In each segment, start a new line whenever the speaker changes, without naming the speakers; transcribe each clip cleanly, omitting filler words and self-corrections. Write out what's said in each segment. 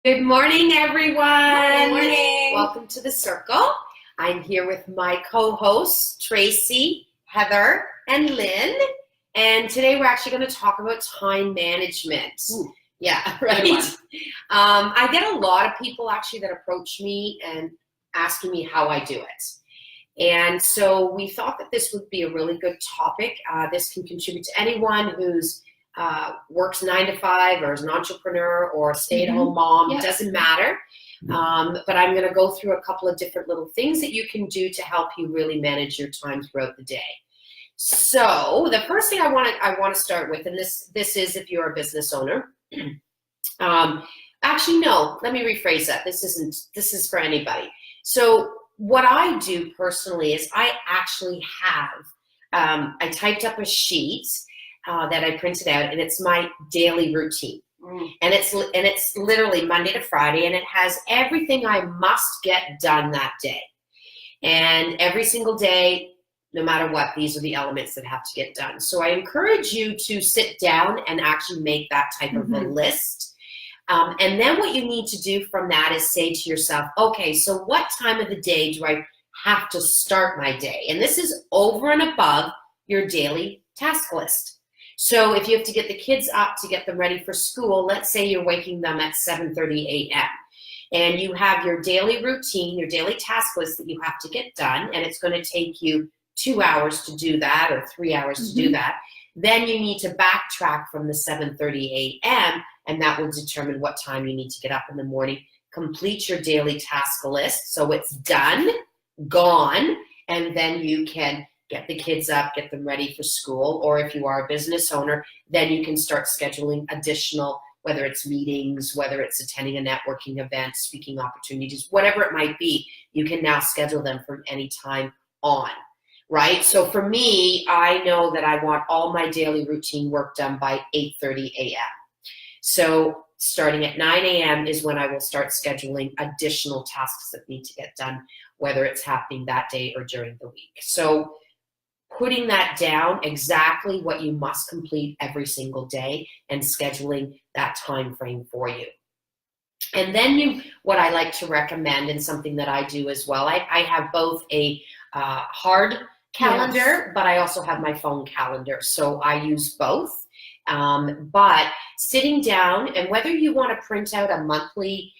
Good morning, everyone.
Good morning.
Welcome to the Circle. I'm here with my co-hosts, Tracy, Heather, and Lynn. And today we're actually going to talk about time management.
Ooh,
yeah,
good
right.
one.
I get a lot of people actually that approach me and asking me how I do it. And so we thought that this would be a really good topic. This can contribute to anyone who's works 9 to 5 or is an entrepreneur or a stay-at-home mom. It doesn't matter. But I'm going to go through a couple of different little things that you can do to help you really manage your time throughout the day. So the first thing I want to start with, and this is if you're a business owner. Actually, no, let me rephrase that. This is for anybody. So what I do personally is I actually have, I typed up a sheet that I printed out, and it's my daily routine. And it's literally Monday to Friday, and it has everything I must get done that day. And every single day, no matter what, these are the elements that have to get done. So I encourage you to sit down and actually make that type of a list. And then what you need to do from that is say to yourself, okay, so what time of the day do I have to start my day? And this is over and above your daily task list. So if you have to get the kids up to get them ready for school, let's say you're waking them at 7:30 a.m. and you have your daily routine, your daily task list that you have to get done, and it's going to take you 2 hours to do that or 3 hours to do that. Then you need to backtrack from the 7:30 a.m. and that will determine what time you need to get up in the morning. Complete your daily task list so it's done, gone, and then you can get the kids up, get them ready for school, or if you are a business owner, then you can start scheduling additional, whether it's meetings, whether it's attending a networking event, speaking opportunities, whatever it might be, you can now schedule them from any time on, right? So for me, I know that I want all my daily routine work done by 8:30 a.m. So starting at 9 a.m. is when I will start scheduling additional tasks that need to get done, whether it's happening that day or during the week. So putting that down, exactly what you must complete every single day, and scheduling that time frame for you. And then what I like to recommend, and something that I do as well, I have both a hard calendar, but I also have my phone calendar. So I use both. But sitting down, and whether you want to print out a monthly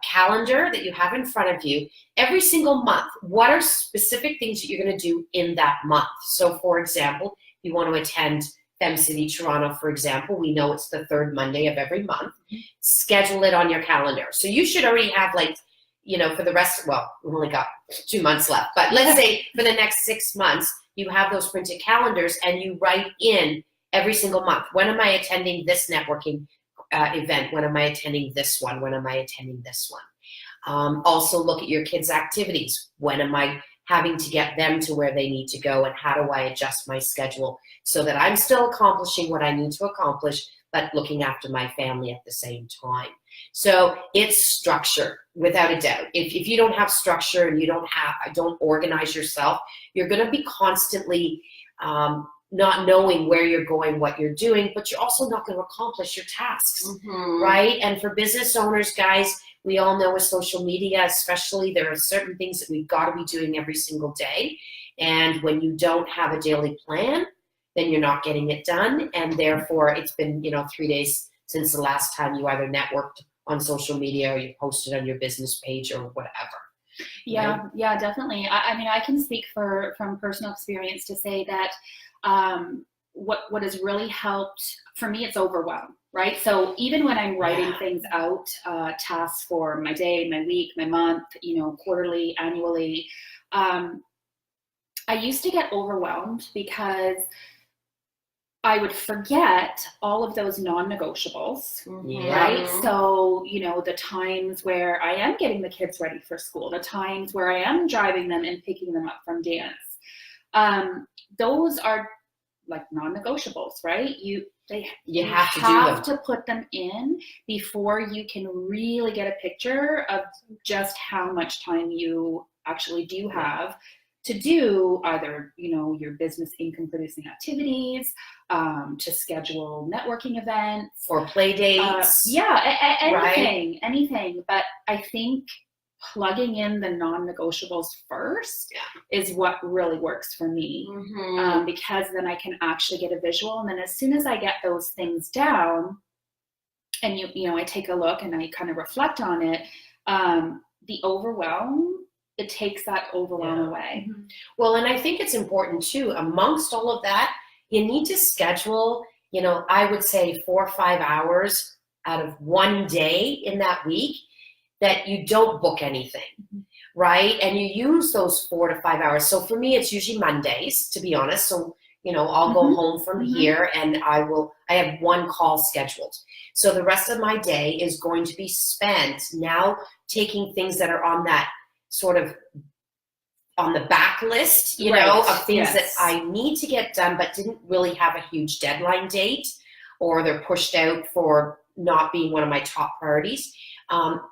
calendar that you have in front of you, every single month, what are specific things that you're going to do in that month? So for example, you want to attend FemCity Toronto, for example, we know it's the third Monday of every month. Schedule it on your calendar. So you should already have, like, for the rest, well, we've only got 2 months left, but let's say for the next 6 months, you have those printed calendars and you write in every single month, when am I attending this networking event? When am I attending this one? When am I attending this one? Also look at your kids' activities. When am I having to get them to where they need to go, and how do I adjust my schedule so that I'm still accomplishing what I need to accomplish, but looking after my family at the same time? So it's structure, without a doubt. If you don't have structure and you don't organize yourself, you're going to be constantly not knowing where you're going, what you're doing, but you're also not going to accomplish your tasks, right? And for business owners, guys, we all know with social media, especially, there are certain things that we've got to be doing every single day. And when you don't have a daily plan, then you're not getting it done. And therefore, it's been, 3 days since the last time you either networked on social media or you posted on your business page or whatever.
Yeah, right? Yeah, definitely. I mean, I can speak from personal experience to say that what has really helped for me, it's overwhelm, right? So even when I'm writing things out, tasks for my day, my week, my month, quarterly, annually, I used to get overwhelmed because I would forget all of those non-negotiables, right? So, the times where I am getting the kids ready for school, the times where I am driving them and picking them up from dance, those are like non-negotiables, right? You have to put them in before you can really get a picture of just how much time you actually do have to do either, your business income producing activities, to schedule networking events.
Or play dates.
Anything. But I think plugging in the non-negotiables first is what really works for me, because then I can actually get a visual. And then as soon as I get those things down, and I take a look and I kind of reflect on it, the overwhelm, it takes that overwhelm away.
Well, and I think it's important too, amongst all of that, you need to schedule, I would say 4 or 5 hours out of one day in that week that you don't book anything, right? And you use those 4 to 5 hours. So for me, it's usually Mondays, to be honest. So, I'll go home from here and I have one call scheduled. So the rest of my day is going to be spent now taking things that are on that sort of on the back list, of things that I need to get done, but didn't really have a huge deadline date, or they're pushed out for not being one of my top priorities.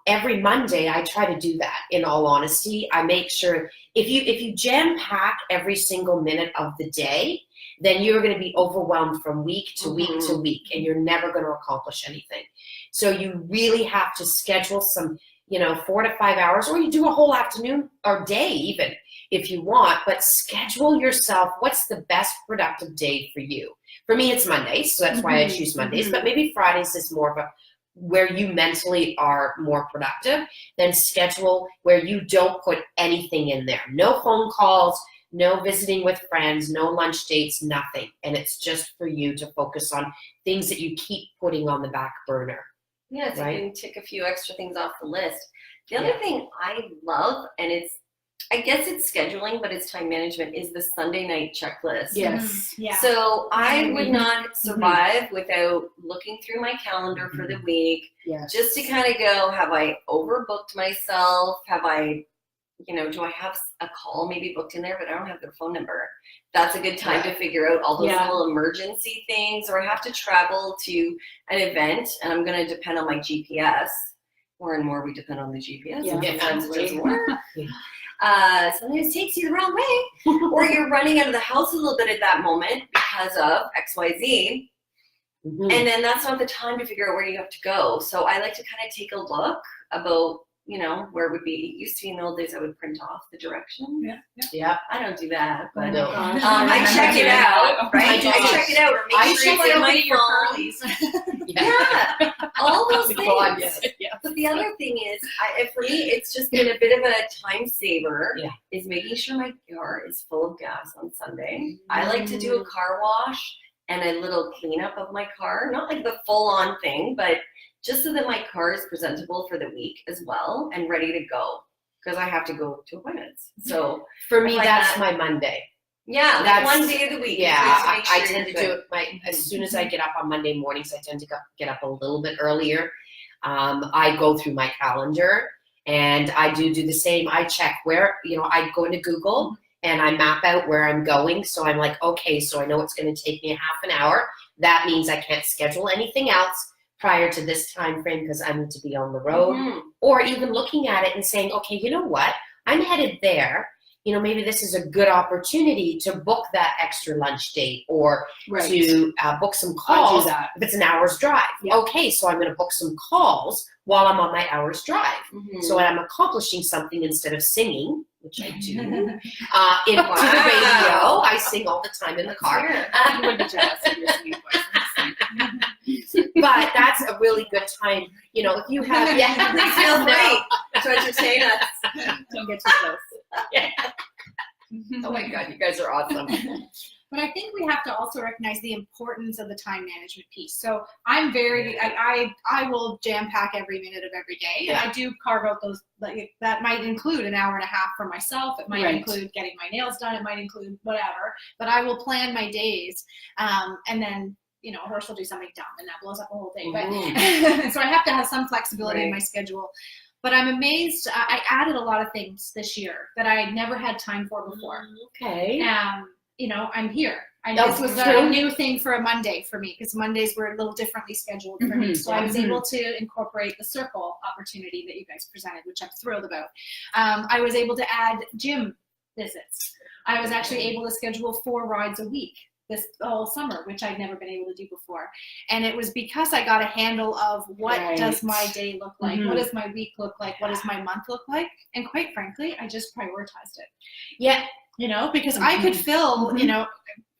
Every Monday, I try to do that. In all honesty, I make sure if you jam pack every single minute of the day, then you're going to be overwhelmed from week to week to week, and you're never going to accomplish anything. So you really have to schedule some, 4 to 5 hours, or you do a whole afternoon or day even if you want, but schedule yourself what's the best productive day for you. For me, it's Mondays, so that's why I choose Mondays, but maybe Fridays is more of a where you mentally are more productive. Then schedule where you don't put anything in there. No phone calls, no visiting with friends, no lunch dates, nothing. And it's just for you to focus on things that you keep putting on the back burner.
Yeah, so you can tick a few extra things off the list. The other thing I love, and I guess it's scheduling, but it's time management, is the Sunday night checklist.
Yes.
Yeah.
So I would not survive without looking through my calendar for the week, just to kind of go, have I overbooked myself? Have I, do I have a call maybe booked in there, but I don't have their phone number? That's a good time to figure out all those little emergency things, or I have to travel to an event and I'm going to depend on my GPS. More and more we depend on the GPS. Sometimes it takes you the wrong way, or you're running out of the house a little bit at that moment because of XYZ, and then that's not the time to figure out where you have to go. So I like to kind of take a look about, where it would be. It used to be in the old days I would print off the direction.
Yeah.
I don't do that, but
No.
I check it out, right? I check it out, or make sure it's in my phone. Yeah, all those things. But the other thing is, for me, it's just been a bit of a time saver. Is making sure my car is full of gas on Sunday. I like to do a car wash and a little cleanup of my car, not like the full-on thing, but just so that my car is presentable for the week as well and ready to go, because I have to go to appointments. So
for me, that's my Monday.
Yeah, that's one day of the week.
Yeah, I tend to do it as soon as I get up on Monday mornings. I tend to get up a little bit earlier. I go through my calendar and I do the same. I check where, I go into Google and I map out where I'm going. So I'm like, okay, so I know it's going to take me a half an hour. That means I can't schedule anything else prior to this time frame because I need to be on the road. Or even looking at it and saying, okay, you know what? I'm headed there. Maybe this is a good opportunity to book that extra lunch date, or to book some calls if it's an hour's drive. Okay, so I'm going to book some calls while I'm on my hour's drive. So I'm accomplishing something instead of singing, which I do. To the radio, I sing all the time in the car. But that's a really good time. If you have,
please feel free to entertain us.
Don't get too close.
Oh my God, you guys are awesome.
But I think we have to also recognize the importance of the time management piece. So I'm I will jam pack every minute of every day. And I do carve out those, that might include an hour and a half for myself. It might include getting my nails done. It might include whatever. But I will plan my days. And then, a horse will do something dumb and that blows up the whole thing. But so I have to have some flexibility in my schedule. But I'm amazed. I added a lot of things this year that I never had time for before.
Okay.
I'm here. This was a new thing for a Monday for me, because Mondays were a little differently scheduled for me. So I was able to incorporate the circle opportunity that you guys presented, which I'm thrilled about. I was able to add gym visits. I was actually able to schedule 4 rides a week this whole summer, which I'd never been able to do before. And it was because I got a handle of what does my day look like? What does my week look like? What does my month look like? And quite frankly, I just prioritized it.
Yeah.
You know, because I could fill, you know,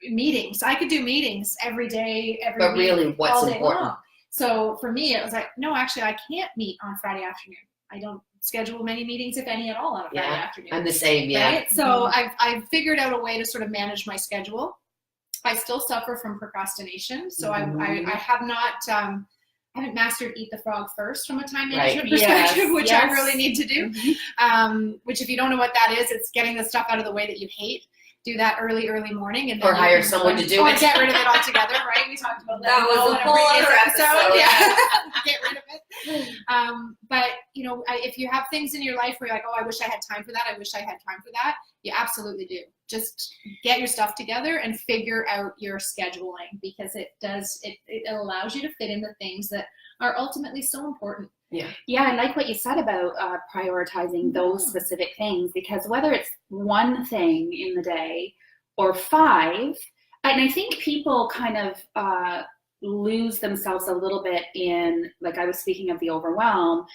meetings. I could do meetings every day, every week.
But really, what's
all day
important?
long. So for me, it was like, no, actually, I can't meet on Friday afternoon. I don't schedule many meetings, if any at all, on a Friday afternoon.
I'm the same, yeah.
Right? So I've figured out a way to sort of manage my schedule. I still suffer from procrastination, so I have not I haven't mastered Eat the Frog First from a time management perspective, which I really need to do. Which, if you don't know what that is, it's getting the stuff out of the way that you hate. Do that early morning, and then
or hire someone to do
or
it.
get rid of it altogether. Right? We talked about that.
That was a whole other episode.
Yeah, get rid of it. But you know, if you have things in your life where you're like, oh, I wish I had time for that. I wish I had time for that. You absolutely do. Just get your stuff together and figure out your scheduling, because it allows you to fit in the things that are ultimately so important.
Yeah, I like what you said about prioritizing those specific things, because whether it's one thing in the day or 5, and I think people kind of lose themselves a little bit in, like I was speaking of the overwhelm.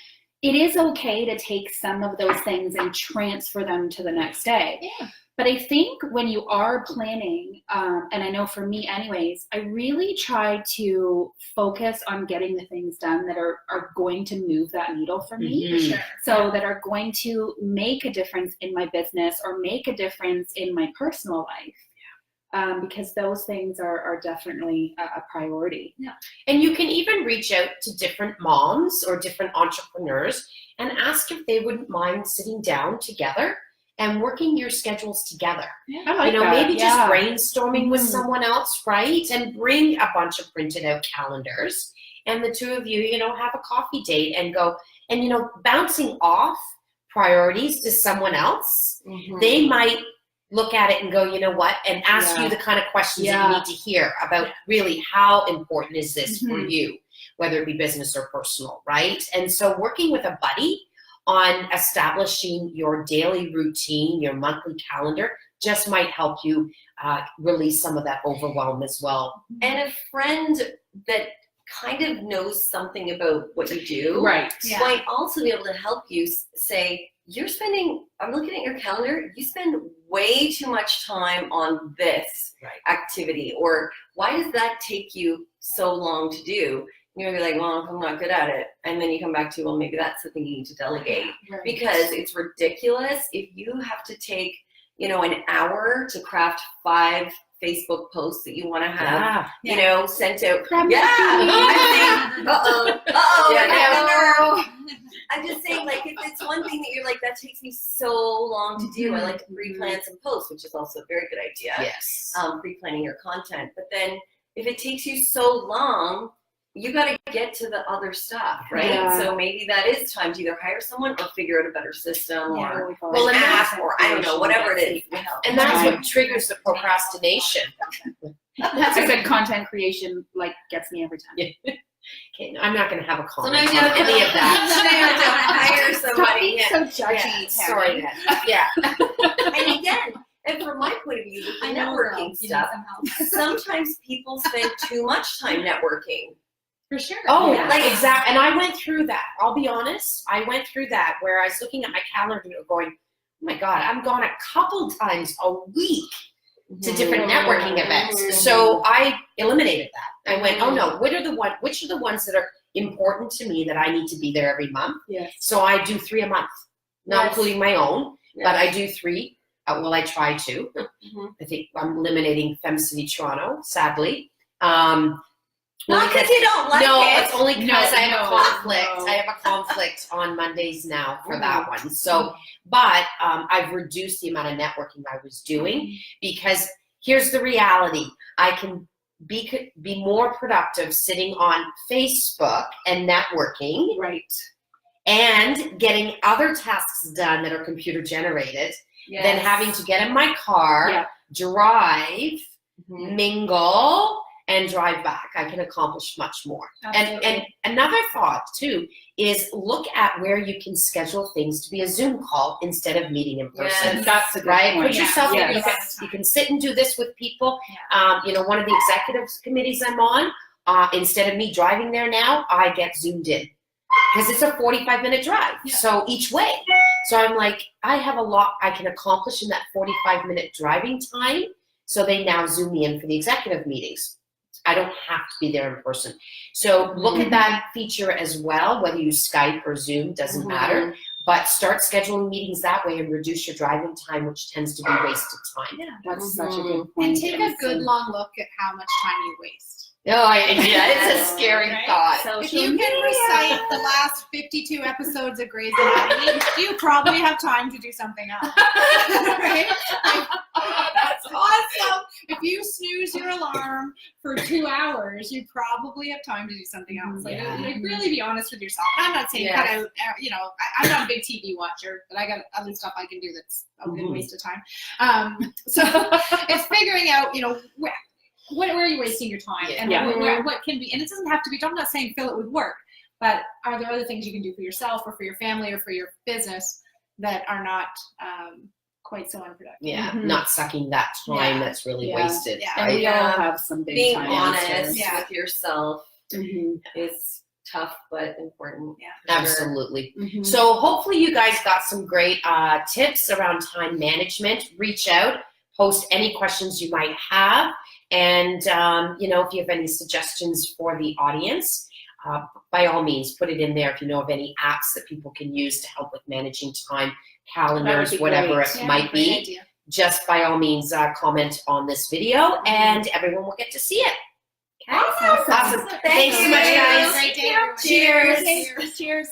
It is okay to take some of those things and transfer them to the next day.
Yeah.
But I think when you are planning, and I know for me anyways, I really try to focus on getting the things done that are going to move that needle for me.
For sure.
So that are going to make a difference in my business or make a difference in my personal life. Because those things are definitely a priority.
Yeah.
And you can even reach out to different moms or different entrepreneurs and ask if they wouldn't mind sitting down together and working your schedules together.
Yeah.
I like that.
Maybe just brainstorming with someone else, right? And bring a bunch of printed out calendars, and the two of you, have a coffee date and go, and, bouncing off priorities to someone else. They might look at it and go, you know what, and ask you the kind of questions that you need to hear about really how important is this for you, whether it be business or personal, right? And so working with a buddy on establishing your daily routine, your monthly calendar, just might help you release some of that overwhelm as well.
And a friend that kind of knows something about what you do might also be able to help you say, I'm looking at your calendar, you spend way too much time on this activity, or why does that take you so long to do? You're going to be like, well, I'm not good at it. And then you come back to, well, maybe that's the thing you need to delegate. Because it's ridiculous if you have to take, an hour to craft 5 Facebook posts that you want to have, sent out. I'm just saying, like, if it's one thing that you're like, that takes me so long to do. I like to pre-plan some posts, which is also a very good idea.
Yes.
Pre-planning your content. But then if it takes you so long, you got to get to the other stuff, right?
Yeah.
So maybe that is time to either hire someone or figure out a better system or
an
app or I don't know, whatever it is.
And that's what triggers the procrastination.
I said content creation gets me every time.
Okay, I'm not going to have a comment
So
on
now
any of that.
hire somebody.
So judgy.
Sorry, Ned. Yeah.
And again, and from my point of view, with the networking stuff, sometimes people spend too much time networking.
For sure.
Oh, exactly. And I went through that. I'll be honest. I went through that where I was looking at my calendar going, oh my God, I'm gone a couple times a week to different networking events. So I eliminated that. I went, oh no, which are the ones that are important to me that I need to be there every month?
Yes.
So I do 3 a month, not including my own, but I do 3. I try to. I think I'm eliminating Fem City Toronto, sadly.
Not because you don't like it.
No, it's only because I have a conflict. I have a conflict on Mondays now for that one. So, but I've reduced the amount of networking I was doing because here's the reality. I can be more productive sitting on Facebook and networking.
Right.
And getting other tasks done that are computer generated than having to get in my car, drive, mingle, and drive back, I can accomplish much more.
Absolutely.
And another thought too is look at where you can schedule things to be a Zoom call instead of meeting in person.
Yes.
That's a good
Right?
point.
Put yourself
Yes.
in. You can sit and do this with people.
Yeah.
You know, one of the executive committees I'm on, instead of me driving there now, I get Zoomed in. Because it's a 45-minute drive,
Yeah.
so each way. So I'm like, I have a lot I can accomplish in that 45-minute driving time, so they now Zoom me in for the executive meetings. I don't have to be there in person. So look at that feature as well, whether you Skype or Zoom, doesn't matter. But start scheduling meetings that way and reduce your driving time, which tends to be wasted time.
Yeah.
That's such a good point.
And take a good
So-
long look at how much time you waste.
Oh, yeah, it's a scary
Right?
thought.
If you can recite the last 52 episodes of Grey's Anatomy, you probably have time to do something else. Right? That's awesome. If you snooze your alarm for 2 hours, you probably have time to do something else. Like,
Yeah.
like really be honest with yourself. I'm not saying cut out, you know, I'm not a big TV watcher, but I got other stuff I can do that's a good waste of time. So it's figuring out, you know, where are you wasting your time, and what can be, and it doesn't have to be, I'm not saying fill it with work, but are there other things you can do for yourself or for your family or for your business that are not quite so unproductive?
Yeah,
Mhm.
not sucking that time that's really
Yeah.
wasted.
Yeah.
And we
Right?
all have some big
Being
time
honest
answers.
Yeah.
with yourself
Mhm.
is tough but important.
Yeah.
Absolutely.
Mhm.
So hopefully you guys got some great tips around time management. Reach out, post any questions you might have. And, you know, if you have any suggestions for the audience, by all means, put it in there. If you know of any apps that people can use to help with managing time, calendars,
be
whatever
great.
it
Yeah,
might
great
be,
idea.
just by all means, comment on this video and everyone will get to see it. Okay?
Awesome.
Awesome. Thanks so much, guys.
Great day, everyone.
Cheers.
Cheers.
Cheers.